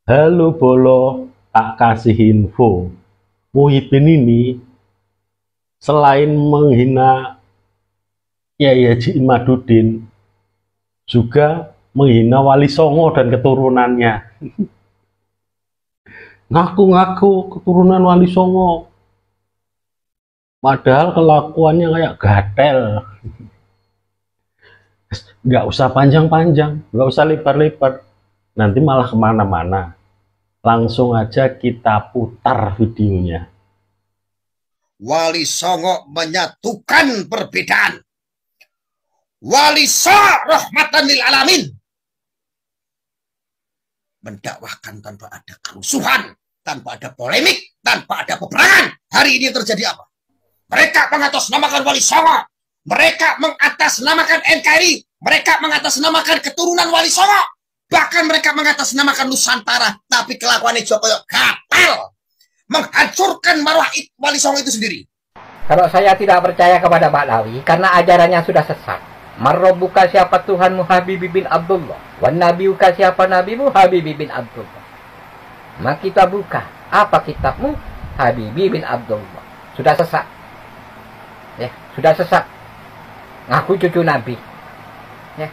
Halo Bolo, tak kasih info. Muhyiddin ini selain menghina Kiai Haji Imaduddin, juga menghina Wali Songo dan keturunannya. Ngaku-ngaku keturunan Wali Songo, padahal kelakuannya kayak gatel. Nggak usah panjang-panjang, nggak usah lebar-lebar, nanti malah kemana-mana. Langsung aja kita putar videonya. Wali Songo menyatukan perbedaan. Wali Songo rahmatan lil alamin. Mendakwahkan tanpa ada kerusuhan, tanpa ada polemik, tanpa ada peperangan. Hari ini terjadi apa? Mereka mengatasnamakan Wali Songo. Mereka mengatasnamakan NKRI. Mereka mengatasnamakan keturunan Wali Songo. Bahkan mereka mengatasnamakan Nusantara. Tapi kelakuannya Jokowi gatal. Menghancurkan marwah Wali Songo itu sendiri. Kalau saya tidak percaya kepada Ba'lawi karena ajarannya sudah sesat. Marrobuka siapa Tuhanmu Habibi bin Abdullah. Wan nabiuka siapa nabimu Habibi bin Abdullah. Maka kita buka. Apa kitabmu? Habibi bin Abdullah. Sudah sesat. Ya, sudah sesat. Ngaku cucu Nabi. Ya.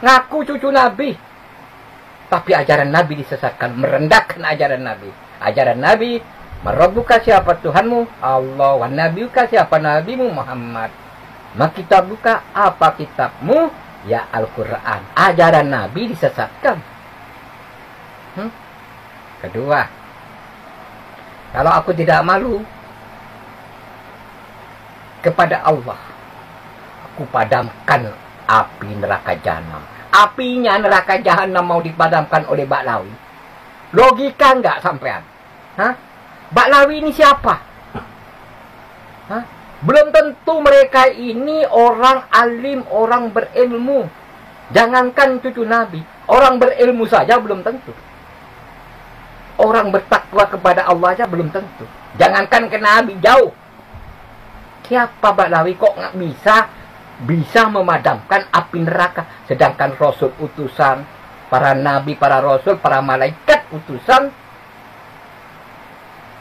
Ngaku cucu Nabi. Tapi ajaran Nabi disesatkan, merendahkan ajaran Nabi. Ajaran Nabi, Marrobuka siapa Tuhanmu? Allah. Wan nabiuka siapa nabimu? Muhammad. Maka kita buka, apa kitabmu? Ya Al-Quran. Ajaran Nabi disesatkan. Kedua, kalau aku tidak malu kepada Allah, aku padamkan api neraka jahanam. Apinya neraka jahanam mau dipadamkan oleh Ba'lawi. Logika nggak sampean? Hah? Ba'lawi ini siapa? Hah? Belum tentu mereka ini orang alim, orang berilmu. Jangankan cucu Nabi, orang berilmu saja belum tentu. Orang bertakwa kepada Allah saja belum tentu. Jangankan ke Nabi, jauh. Siapa Ba'lawi kok nggak bisa memadamkan api neraka? Sedangkan Rasul utusan, para Nabi, para Rasul, para malaikat utusan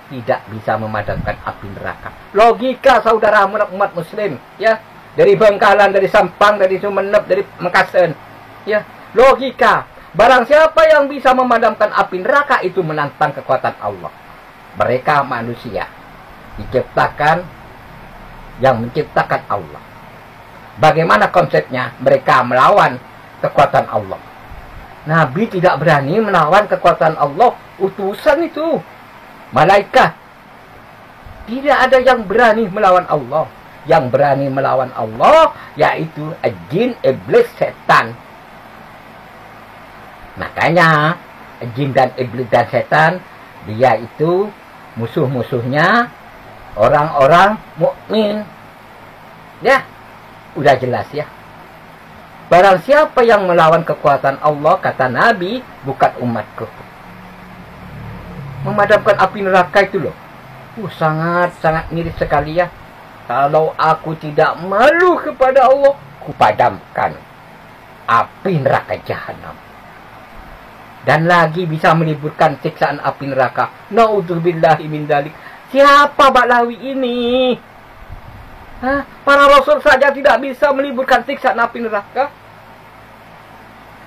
tidak bisa memadamkan api neraka. Logika saudara umat muslim, ya. Dari Bangkalan, dari Sampang, dari Sumeneb, dari Mekasen, ya. Logika. Barang siapa yang bisa memadamkan api neraka itu menantang kekuatan Allah. Mereka manusia diciptakan yang menciptakan Allah. Bagaimana konsepnya? Mereka melawan kekuatan Allah. Nabi tidak berani melawan kekuatan Allah. Utusan itu malaikat. Tidak ada yang berani melawan Allah. Yang berani melawan Allah yaitu jin, iblis, setan. Makanya jin dan iblis dan setan, dia itu musuh-musuhnya orang-orang mukmin. Ya, udah jelas ya. Barang siapa yang melawan kekuatan Allah, kata Nabi, bukan umatku. Memadamkan api neraka itu loh. Sangat-sangat mirip sekali ya. Kalau aku tidak malu kepada Allah, ku padamkan api neraka jahanam. Dan lagi bisa meliburkan siksaan api neraka. Naudzubillahi min dzalik. Siapa Ba'lawi ini? Hah? Para Rasul saja tidak bisa meliburkan siksaan api neraka.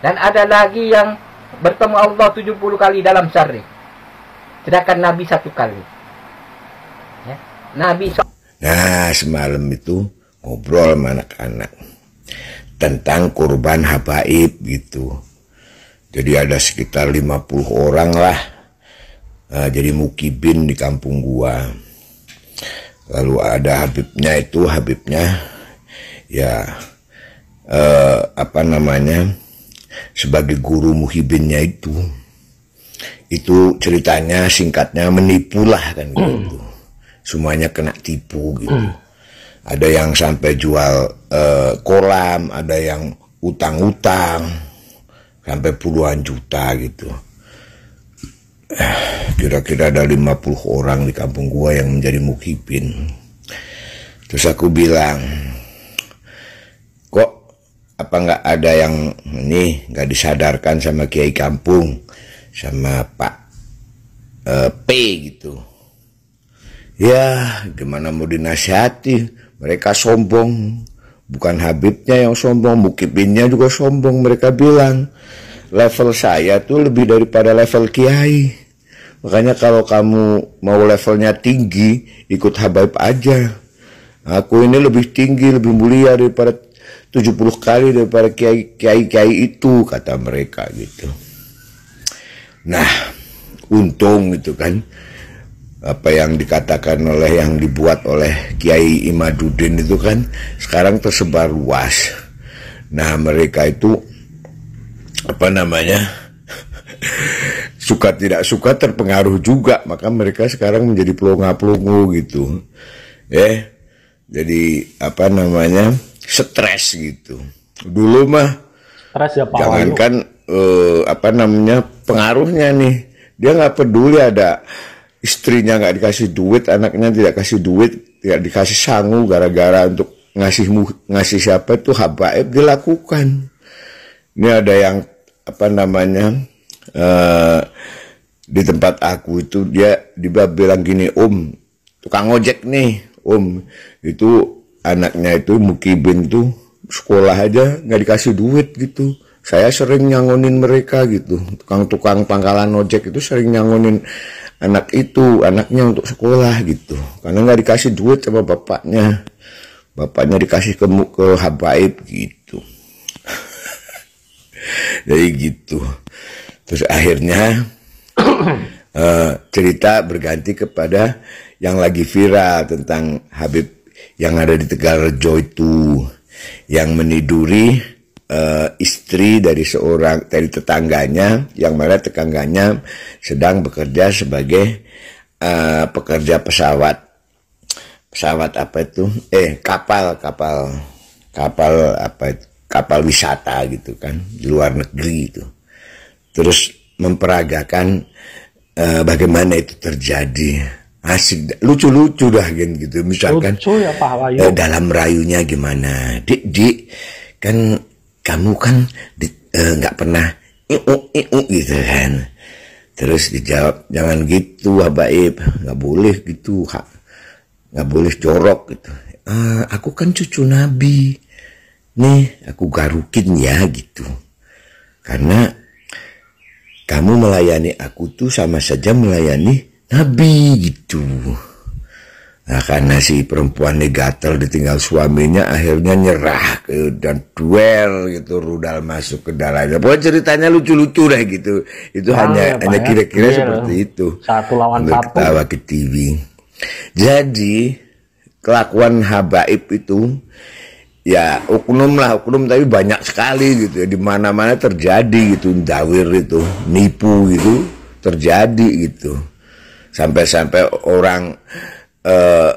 Dan ada lagi yang bertemu Allah 70 kali dalam sehari. Sedangkan Nabi 1 kali. Ya. Nabi Nah, semalam itu ngobrol sama anak-anak tentang kurban habaib gitu. Jadi ada sekitar 50 orang lah. Nah, jadi mukibin di kampung gua. Lalu ada Habibnya ya sebagai guru muhibinnya itu ceritanya singkatnya menipu lah kan gitu. Semuanya kena tipu gitu. Ada yang sampai jual kolam, ada yang utang-utang sampai puluhan juta gitu. Kira-kira ada 50 orang di kampung gua yang menjadi mukhibin. Terus aku bilang, kok apa nggak ada yang nggak disadarkan sama kiai kampung? sama Pak P gitu. Ya gimana mau dinasihati, mereka sombong. Bukan Habibnya yang sombong, Mukibinnya juga sombong. Mereka bilang level saya tuh lebih daripada level Kiai. Makanya kalau kamu mau levelnya tinggi, ikut Habaib aja. Aku ini lebih tinggi, lebih mulia daripada 70 kali daripada kiai-kiai itu, kata mereka gitu. Nah, untung gitu kan, apa yang dikatakan oleh, yang dibuat oleh Kiai Imaduddin itu kan sekarang tersebar luas. Nah, mereka itu apa namanya, suka tidak suka terpengaruh juga, maka mereka sekarang menjadi pelongo-pelongo gitu. Jadi apa namanya, stres gitu. Dulu mah Stres ya Pak jangankan apa namanya, pengaruhnya nih, dia nggak peduli ada istrinya nggak dikasih duit, anaknya tidak kasih duit, tidak dikasih sangu gara-gara untuk ngasih siapa itu habaib, dilakukan. Ini ada yang apa namanya, di tempat aku itu dia bilang gini, Om, tukang ojek nih, Om, itu anaknya itu Mukibin tuh sekolah aja nggak dikasih duit gitu. Saya sering nyangonin mereka gitu, tukang-tukang pangkalan ojek itu sering nyangonin anaknya untuk sekolah gitu, karena nggak dikasih duit sama bapaknya dikasih ke habaib gitu. Jadi gitu. Terus akhirnya cerita berganti kepada yang lagi viral tentang Habib yang ada di Tegalrejo itu, yang meniduri istri dari tetangganya, yang mana tetangganya sedang bekerja sebagai pekerja pesawat apa itu, kapal wisata gitu kan, di luar negeri itu. Terus memperagakan bagaimana itu terjadi. Asik, lucu-lucu dah gitu. Misalkan lucu ya Pak Wahyu. Dalam rayunya gimana, Dik, kan kamu kan nggak pernah gitu kan. Terus dijawab, jangan gitu habaib, nggak boleh gitu, nggak boleh jorok gitu. Aku kan cucu Nabi, nih aku garukin ya gitu. Karena kamu melayani aku tuh sama saja melayani Nabi gitu. Nah, karena si perempuan ini gatel ditinggal suaminya, akhirnya nyerah dan duel gitu, rudal masuk ke dalamnya. Pokoknya ceritanya lucu-lucu deh gitu. Itu hanya kira-kira seperti itu. Satu lawan satu. Ketawa ke TV. Jadi kelakuan habaib itu ya oknum tapi banyak sekali gitu ya, di mana-mana terjadi gitu, dawir itu, nipu gitu terjadi gitu. Sampai-sampai orang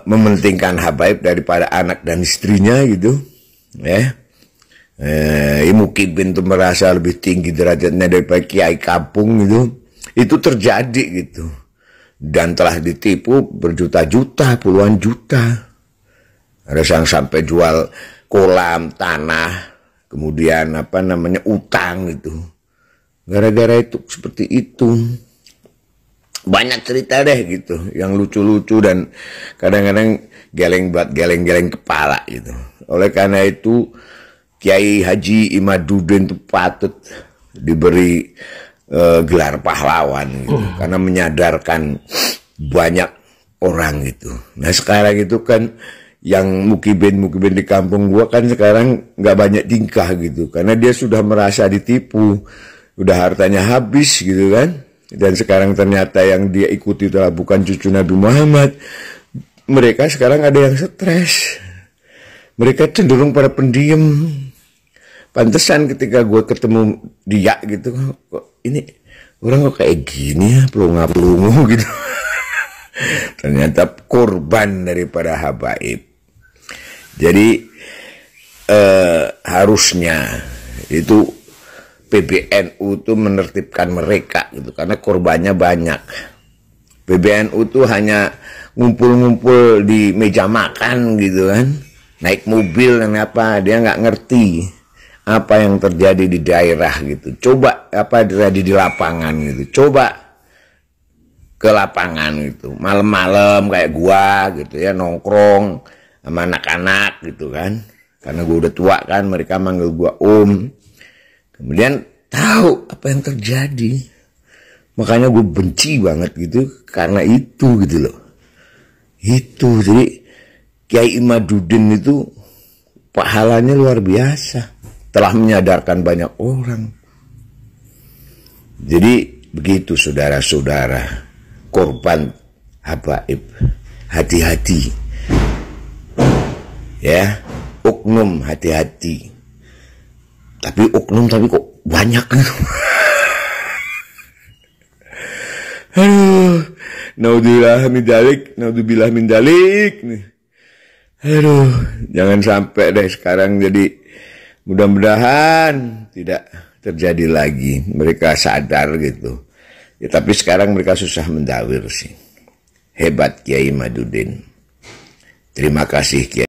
mementingkan habaib daripada anak dan istrinya gitu, ya. Mukibin tuh merasa lebih tinggi derajatnya daripada kiai kampung gitu. Itu terjadi gitu, dan telah ditipu berjuta-juta, puluhan juta. Ada yang sampai jual kolam tanah, kemudian apa namanya, utang gitu, gara-gara itu seperti itu. Banyak cerita deh gitu, yang lucu-lucu dan kadang-kadang geleng kepala gitu. Oleh karena itu Kiai Haji Imaduddin itu patut diberi gelar pahlawan gitu, karena menyadarkan banyak orang gitu. Nah sekarang itu kan yang mukibin di kampung gua kan sekarang nggak banyak tingkah gitu, karena dia sudah merasa ditipu, udah hartanya habis gitu kan. Dan sekarang ternyata yang dia ikuti telah bukan cucu Nabi Muhammad. Mereka sekarang ada yang stres. Mereka cenderung pada pendiam. Pantesan ketika gue ketemu dia gitu, kok ini orang kok kayak gini ya, pelunga-pelungu gitu. Ternyata korban daripada habaib. Jadi harusnya itu PBNU tuh menertibkan mereka gitu, karena korbannya banyak. PBNU tuh hanya ngumpul-ngumpul di meja makan gitu kan, naik mobil dan apa, dia nggak ngerti apa yang terjadi di daerah gitu. Coba terjadi di lapangan gitu. Coba ke lapangan gitu, malam-malam kayak gua gitu ya, nongkrong sama anak-anak gitu kan. Karena gua udah tua kan, mereka manggil gua Om. Kemudian tahu apa yang terjadi. Makanya gue benci banget gitu karena itu gitu loh. Itu jadi Kiai Imaduddin itu pahalanya luar biasa, telah menyadarkan banyak orang. Jadi begitu saudara-saudara, korban habaib, hati-hati ya, oknum hati-hati. Tapi oknum tapi kok banyak. Aduh, naudzubillah min dalik nih. Aduh, jangan sampai deh sekarang. Jadi mudah-mudahan tidak terjadi lagi. Mereka sadar gitu. Ya, tapi sekarang mereka susah mendawir sih. Hebat Kiai Imaduddin. Terima kasih Kiai.